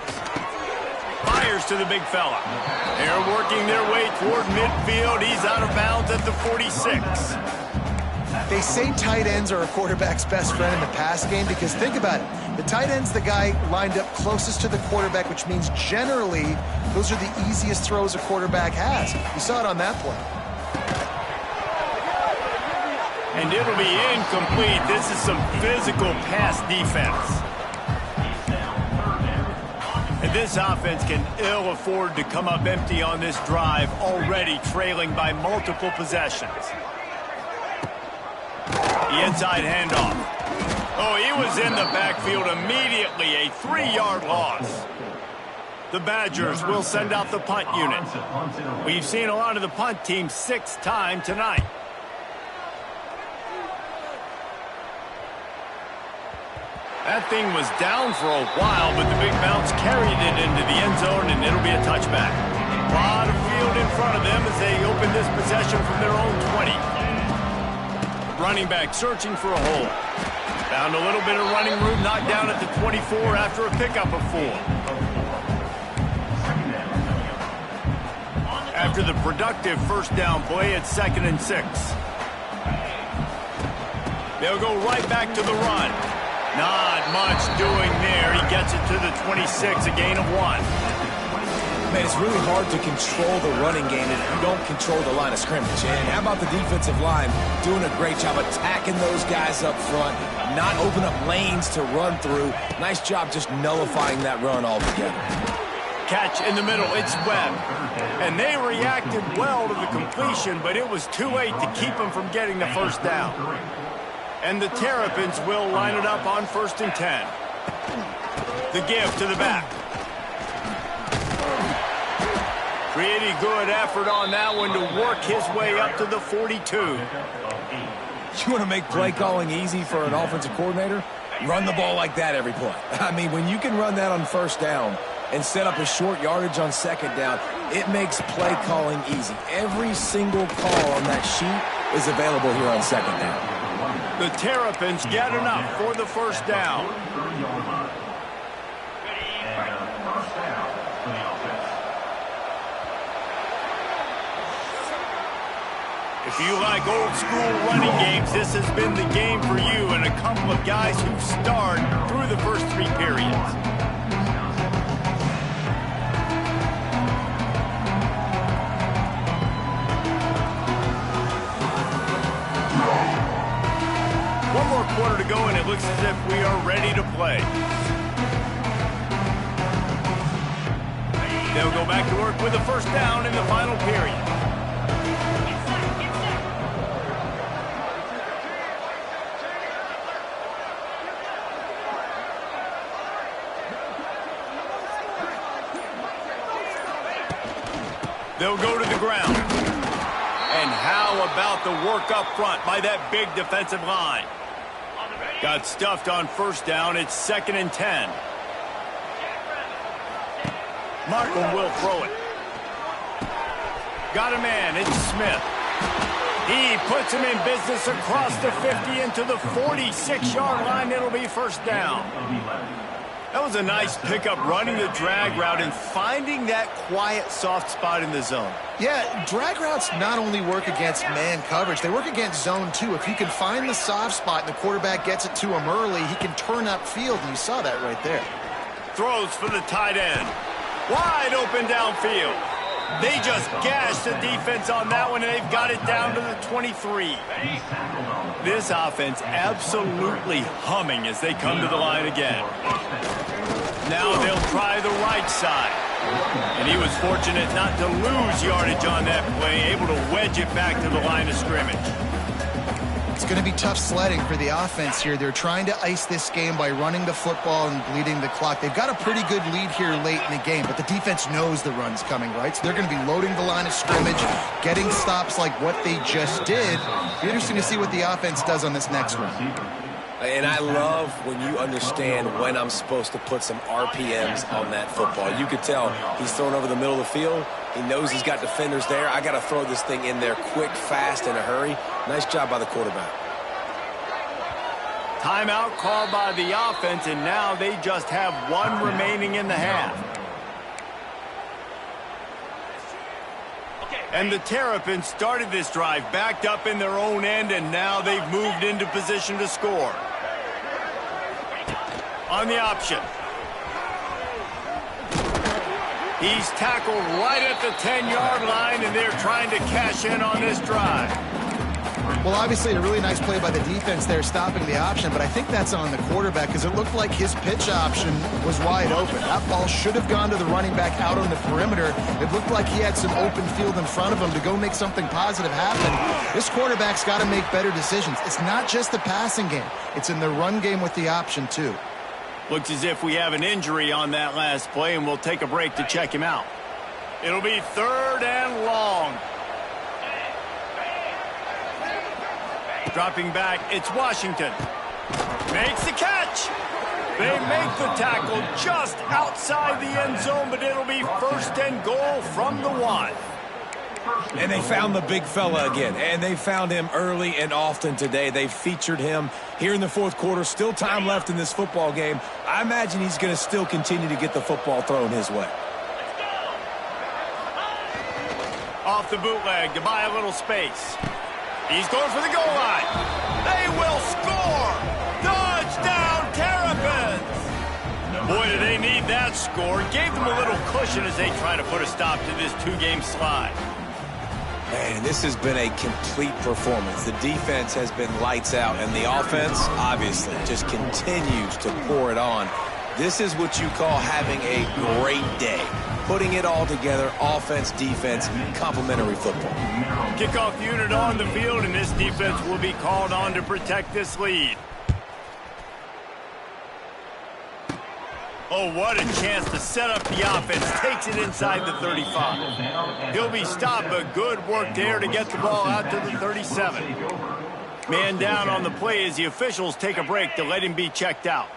Fires to the big fella. They're working their way toward midfield. He's out of bounds at the 46. They say tight ends are a quarterback's best friend in the pass game because think about it. The tight end's the guy lined up closest to the quarterback, which means generally those are the easiest throws a quarterback has. You saw it on that play. And it'll be incomplete. This is some physical pass defense. And this offense can ill afford to come up empty on this drive, already trailing by multiple possessions. The inside handoff. Oh, he was in the backfield immediately. A 3-yard loss. The Badgers will send out the punt unit. We've seen a lot of the punt team 6 times tonight. That thing was down for a while, but the big bounce carried it into the end zone, and it'll be a touchback. A lot of field in front of them as they open this possession from their own 20. Running back searching for a hole. Found a little bit of running room, knocked down at the 24 after a pickup of 4. After the productive first down play, it's 2nd and 6. They'll go right back to the run. Not much doing there. He gets it to the 26, a gain of 1. Man, it's really hard to control the running game if you don't control the line of scrimmage. And how about the defensive line doing a great job attacking those guys up front, not open up lanes to run through. Nice job just nullifying that run altogether. Catch in the middle, it's Webb. And they reacted well to the completion, but it was too late to keep them from getting the first down. And the Terrapins will line it up on 1st and 10. The give to the back. Pretty good effort on that one to work his way up to the 42. You want to make play calling easy for an offensive coordinator? Run the ball like that every play. I mean, when you can run that on 1st down and set up a short yardage on 2nd down, it makes play calling easy. Every single call on that sheet is available here on 2nd down. The Terrapins get enough for the first down. If you like old school running games, this has been the game for you and a couple of guys who've starred through the first 3 periods. One more quarter to go, and it looks as if we are ready to play. They'll go back to work with a first down in the final period. They'll go to the ground. And how about the work up front by that big defensive line? Got stuffed on first down. It's 2nd and 10. Markham will throw it. Got a man. It's Smith. He puts him in business across the 50 into the 46-yard line. It'll be first down. That was a nice pickup, running the drag route and finding that quiet, soft spot in the zone. Yeah, drag routes not only work against man coverage, they work against zone too. If you can find the soft spot and the quarterback gets it to him early, he can turn upfield, and you saw that right there. Throws for the tight end. Wide open downfield. They just gashed the defense on that one, and they've got it down to the 23. This offense absolutely humming as they come to the line again. Now they'll try the right side. And he was fortunate not to lose yardage on that play, able to wedge it back to the line of scrimmage. It's going to be tough sledding for the offense here. They're trying to ice this game by running the football and bleeding the clock. They've got a pretty good lead here late in the game, but the defense knows the run's coming, right? So they're going to be loading the line of scrimmage, getting stops like what they just did. Be interesting to see what the offense does on this next run. And I love when you understand when I'm supposed to put some RPMs on that football. You could tell he's throwing over the middle of the field. He knows he's got defenders there. I got to throw this thing in there quick, fast, in a hurry. Nice job by the quarterback. Timeout called by the offense, and now they just have one remaining in the half. And the Terrapins started this drive backed up in their own end, and now they've moved into position to score. On the option. He's tackled right at the 10-yard line, and they're trying to cash in on this drive. Well, obviously, a really nice play by the defense there, stopping the option, but I think that's on the quarterback because it looked like his pitch option was wide open. That ball should have gone to the running back out on the perimeter. It looked like he had some open field in front of him to go make something positive happen. This quarterback's got to make better decisions. It's not just the passing game. It's in the run game with the option, too. Looks as if we have an injury on that last play, and we'll take a break to check him out. It'll be 3rd and long. Dropping back, it's Washington. Makes the catch. They make the tackle just outside the end zone, but it'll be 1st and goal from the 1. And they found the big fella again, and they found him early and often today. They featured him here in the 4th quarter. Still time left in this football game. I imagine he's going to still continue to get the football thrown his way. Off the bootleg to buy a little space. He's going for the goal line. They will score. Touchdown, Terrapins. Boy, do they need that score. Gave them a little cushion as they try to put a stop to this 2-game slide. Man, this has been a complete performance. The defense has been lights out, and the offense, obviously, just continues to pour it on. This is what you call having a great day. Putting it all together, offense, defense, complementary football. Kickoff unit on the field, and this defense will be called on to protect this lead. Oh, what a chance to set up the offense. Takes it inside the 35. He'll be stopped, but good work there to get the ball out to the 37. Man down on the play as the officials take a break to let him be checked out.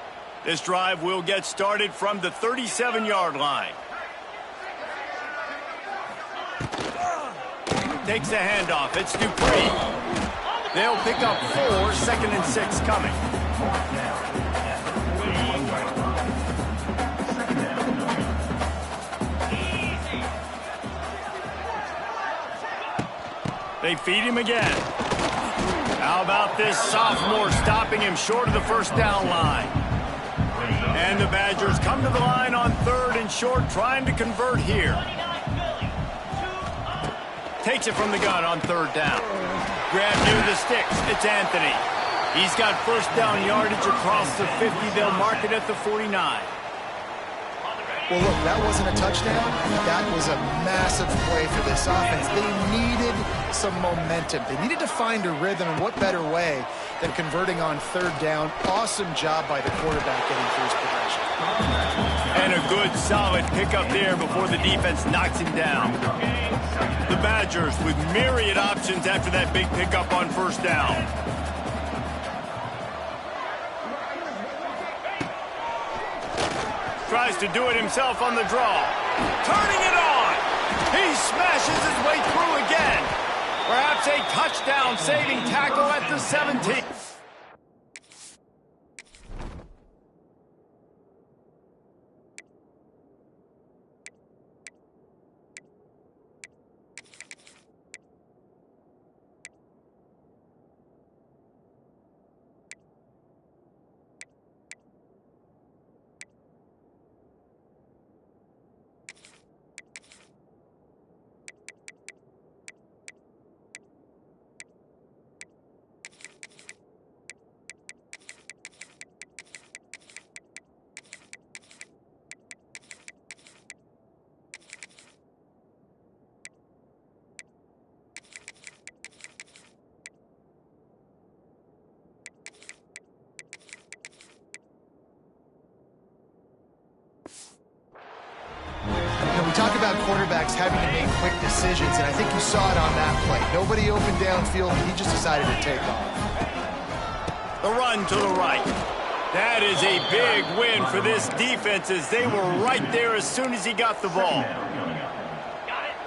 This drive will get started from the 37-yard line. Takes the handoff. It's Dupree. They'll pick up 4, 2nd and 6 coming. They feed him again. How about this sophomore stopping him short of the first down line? And the Badgers come to the line on 3rd and short, trying to convert here. Takes it from the gun on 3rd down. Grab near the sticks. It's Anthony. He's got first down yardage across the 50. They'll mark it at the 49. Well, look, that wasn't a touchdown. That was a massive play for this offense. They needed some momentum. They needed to find a rhythm, and what better way than converting on 3rd down. Awesome job by the quarterback getting through his progression. And a good, solid pickup there before the defense knocks him down. The Badgers with myriad options after that big pickup on first down. Tries to do it himself on the draw. Turning it on. He smashes his way through again. Perhaps a touchdown-saving tackle at the 17. We talk about quarterbacks having to make quick decisions, and I think you saw it on that play. Nobody open downfield, and he just decided to take off. The run to the right. That is a big win for this defense as they were right there as soon as he got the ball.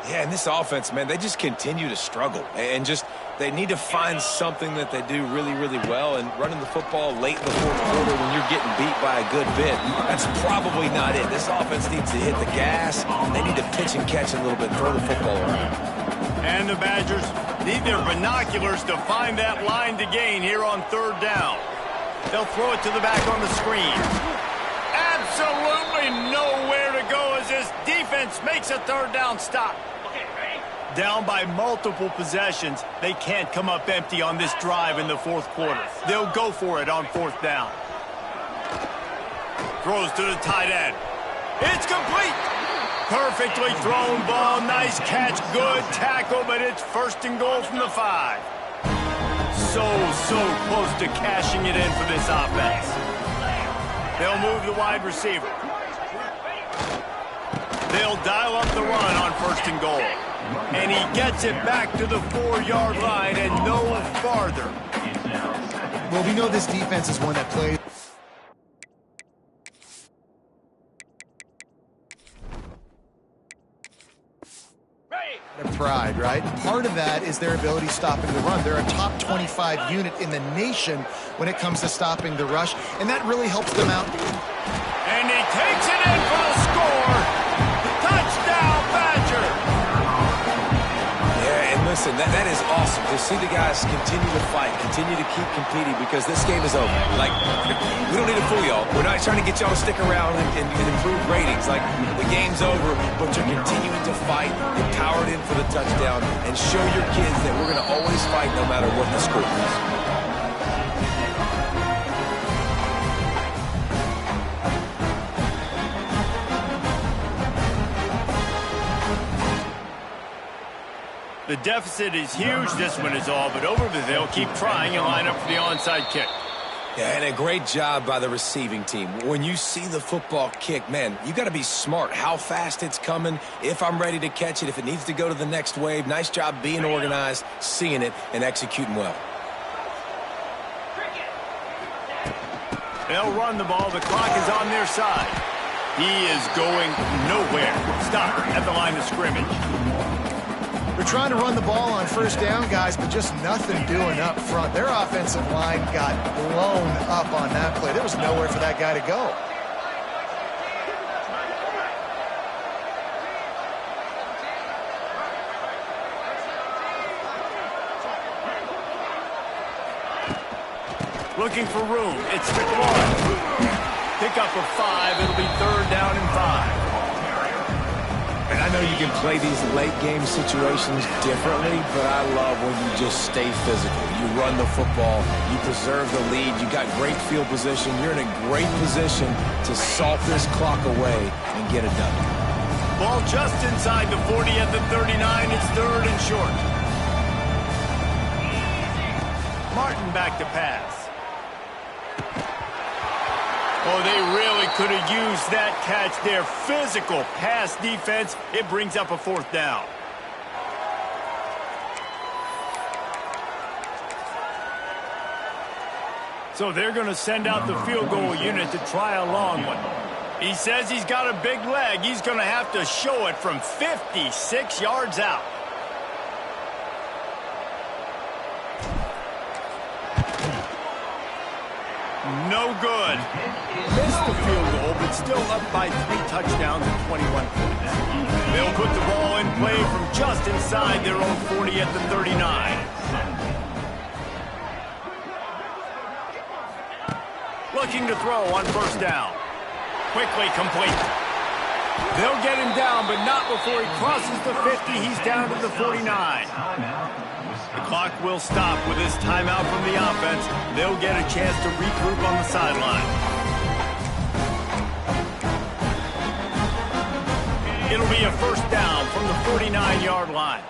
Yeah, and this offense, man, they just continue to struggle. And just, they need to find something that they do really, really well. And running the football late in the fourth quarter when you're getting beat by a good bit, that's probably not it. This offense needs to hit the gas. They need to pitch and catch a little bit, throw the football around. And the Badgers need their binoculars to find that line to gain here on third down. They'll throw it to the back on the screen. Absolutely nowhere to go as this defense makes a third down stop. Down by multiple possessions, they can't come up empty on this drive in the fourth quarter. They'll go for it on fourth down. Throws to the tight end. It's complete. Perfectly thrown ball. Nice catch. Good tackle, but it's first and goal from the 5. So close to cashing it in for this offense. They'll move the wide receiver. They'll dial up the run on first and goal. And he gets it back to the 4-yard line and no farther. Well, we know this defense is one that plays pride, right? Part of that is their ability stopping the run. They're a top 25 unit in the nation when it comes to stopping the rush, and that really helps them out. And he takes it in for the score. Touchdown, Badger! Yeah, and listen, that is awesome to see the guys continue to fight, continue to keep competing, because this game is over. Like, we don't need to fool y'all. We're not trying to get y'all to stick around and improve ratings. Like, the game's over, but you're continuing to fight, get powered in for the touchdown, and show your kids that we're going to always fight no matter what the score is. The deficit is huge. This one is all but over, but they'll keep trying and line up for the onside kick. Yeah, and a great job by the receiving team. When you see the football kick, man, you got to be smart how fast it's coming, if I'm ready to catch it, if it needs to go to the next wave. Nice job being organized, seeing it, and executing well. They'll run the ball. The clock is on their side. He is going nowhere. Stop at the line of scrimmage. They're trying to run the ball on first down, guys, but just nothing doing up front. Their offensive line got blown up on that play. There was nowhere for that guy to go. Looking for room. It's McLaurin. Pick up a 5. It'll be third down and 5. And I know you can play these late-game situations differently, but I love when you just stay physical. You run the football, you preserve the lead, you got great field position, you're in a great position to salt this clock away and get it done. Ball just inside the 40 at the 39. It's third and short. Martin back to pass. Oh, they really could have used that catch there. Physical pass defense. It brings up a fourth down. So they're going to send out the field goal unit to try a long one. He says he's got a big leg. He's going to have to show it from 56 yards out. No good. Missed the field goal, but still up by 3 touchdowns and 21 points. They'll put the ball in play from just inside their own 40 at the 39. Looking to throw on first down. Quickly complete. They'll get him down, but not before he crosses the 50. He's down to the 49. The clock will stop with this timeout from the offense. They'll get a chance to regroup on the sideline. It'll be a first down from the 49-yard line.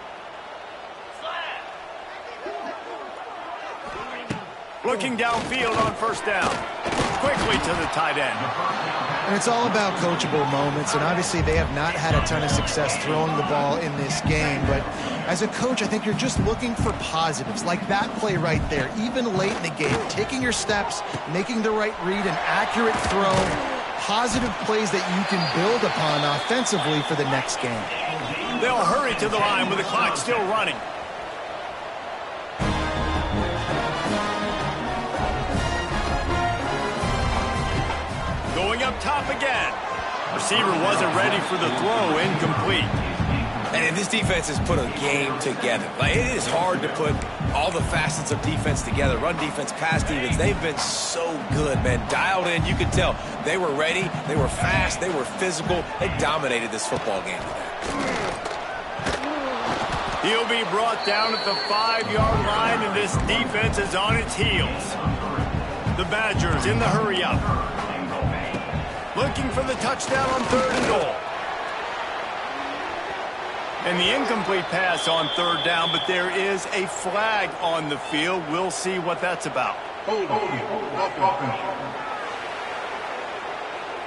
Looking downfield on first down. Quickly to the tight end. And it's all about coachable moments, and obviously they have not had a ton of success throwing the ball in this game, but as a coach, I think you're just looking for positives, like that play right there, even late in the game, taking your steps, making the right read, an accurate throw, positive plays that you can build upon offensively for the next game. They'll hurry to the line with the clock still running. Going up top again. Receiver wasn't ready for the throw, incomplete. And this defense has put a game together. Like, it is hard to put all the facets of defense together. Run defense, pass defense. They've been so good, man. Dialed in. You could tell they were ready. They were fast. They were physical. They dominated this football game today. He'll be brought down at the 5-yard line, and this defense is on its heels. The Badgers in the hurry-up. Looking for the touchdown on 3rd and goal. And the incomplete pass on 3rd down, but there is a flag on the field. We'll see what that's about.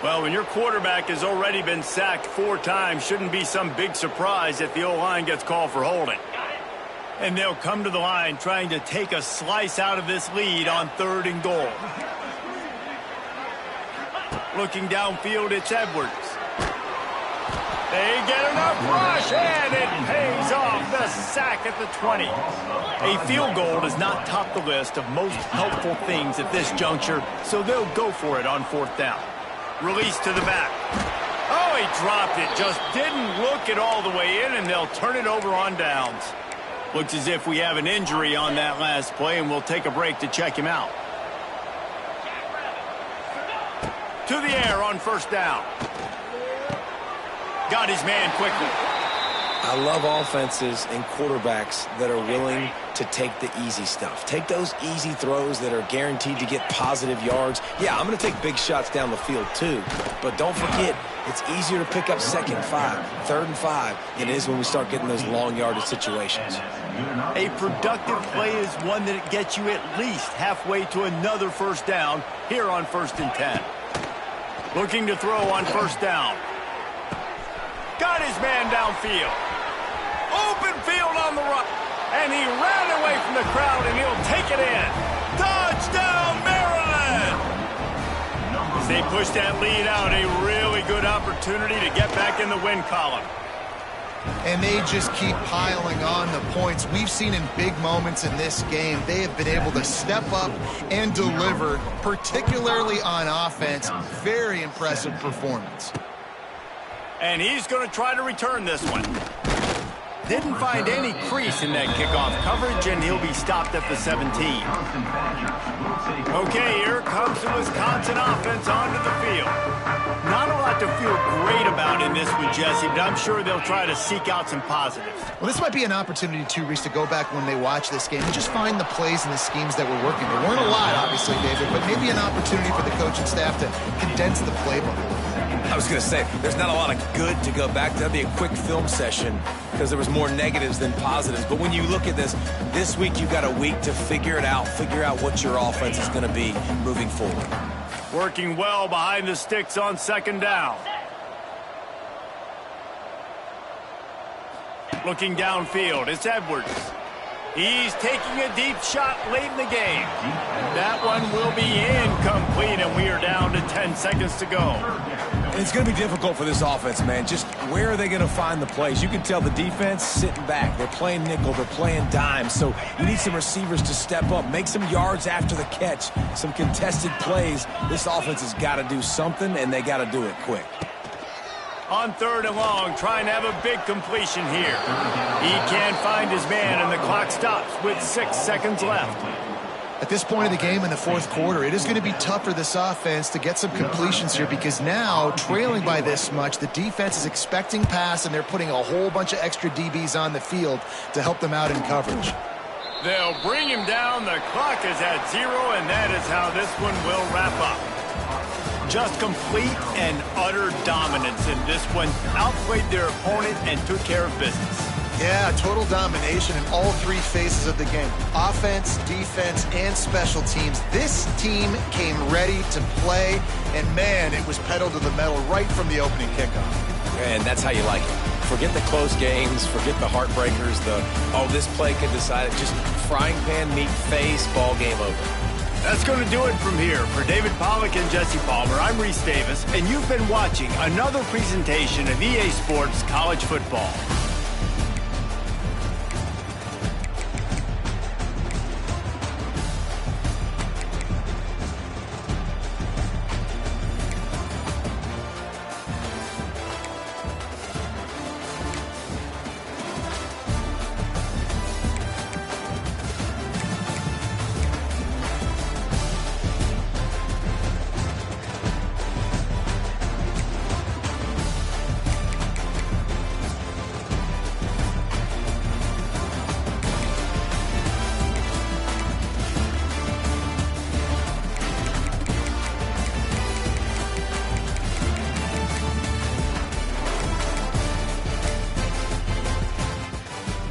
Well, when your quarterback has already been sacked 4 times, shouldn't be some big surprise if the O-line gets called for holding. And they'll come to the line trying to take a slice out of this lead on 3rd and goal. Looking downfield, it's Edwards. They get enough rush, and it pays off. The sack at the 20. A field goal does not top the list of most helpful things at this juncture, so they'll go for it on 4th down. Release to the back. Oh, he dropped it. Just didn't look it all the way in, and they'll turn it over on downs. Looks as if we have an injury on that last play, and we'll take a break to check him out. To the air on 1st down. Got his man quickly. I love offenses and quarterbacks that are willing to take the easy stuff. Take those easy throws that are guaranteed to get positive yards. Yeah, I'm going to take big shots down the field too, but don't forget, it's easier to pick up 2nd and 5, 3rd and 5 than it is when we start getting those long yardage situations. A productive play is one that gets you at least halfway to another 1st down here on 1st and 10. Looking to throw on 1st down. Got his man downfield. Open field on the run. And he ran away from the crowd, and he'll take it in. Touchdown, Maryland! As they push that lead out, a really good opportunity to get back in the win column. And they just keep piling on the points. We've seen in big moments in this game, they have been able to step up and deliver, particularly on offense. Very impressive performance. And he's going to try to return this one. Didn't find any crease in that kickoff coverage, and he'll be stopped at the 17. Okay, here comes the Wisconsin offense onto the field. Not a lot to feel great about in this one, Jesse, but I'm sure they'll try to seek out some positives. Well, this might be an opportunity, too, Reese, to go back when they watch this game and just find the plays and the schemes that were working. There weren't a lot, obviously, David, but maybe an opportunity for the coaching staff to condense the playbook. I was going to say, there's not a lot of good to go back to. That'd be a quick film session because there was more negatives than positives. But when you look at this week you've got a week to figure it out, figure out what your offense is going to be moving forward. Working well behind the sticks on 2nd down. Looking downfield, it's Edwards. He's taking a deep shot late in the game. That that one will be incomplete, and we are down to 10 seconds to go. It's going to be difficult for this offense, man. Just where are they going to find the plays? You can tell the defense sitting back. They're playing nickel. They're playing dime. So you need some receivers to step up, make some yards after the catch, some contested plays. This offense has got to do something, and they got to do it quick. On 3rd and long, trying to have a big completion here. He can't find his man, and the clock stops with 6 seconds left. At this point of the game in the 4th quarter, it is going to be tough for this offense to get some completions here because now, trailing by this much, the defense is expecting pass, and they're putting a whole bunch of extra DBs on the field to help them out in coverage. They'll bring him down. The clock is at 0, and that is how this one will wrap up. Just complete and utter dominance in this one. Outplayed their opponent and took care of business. Yeah, total domination in all 3 phases of the game. Offense, defense, and special teams. This team came ready to play, and man, it was pedal to the metal right from the opening kickoff. And that's how you like it. Forget the close games, forget the heartbreakers, this play could decide it. Just frying pan, meat face, ball game over. That's going to do it from here. For David Pollack and Jesse Palmer, I'm Reese Davis, and you've been watching another presentation of EA Sports College Football.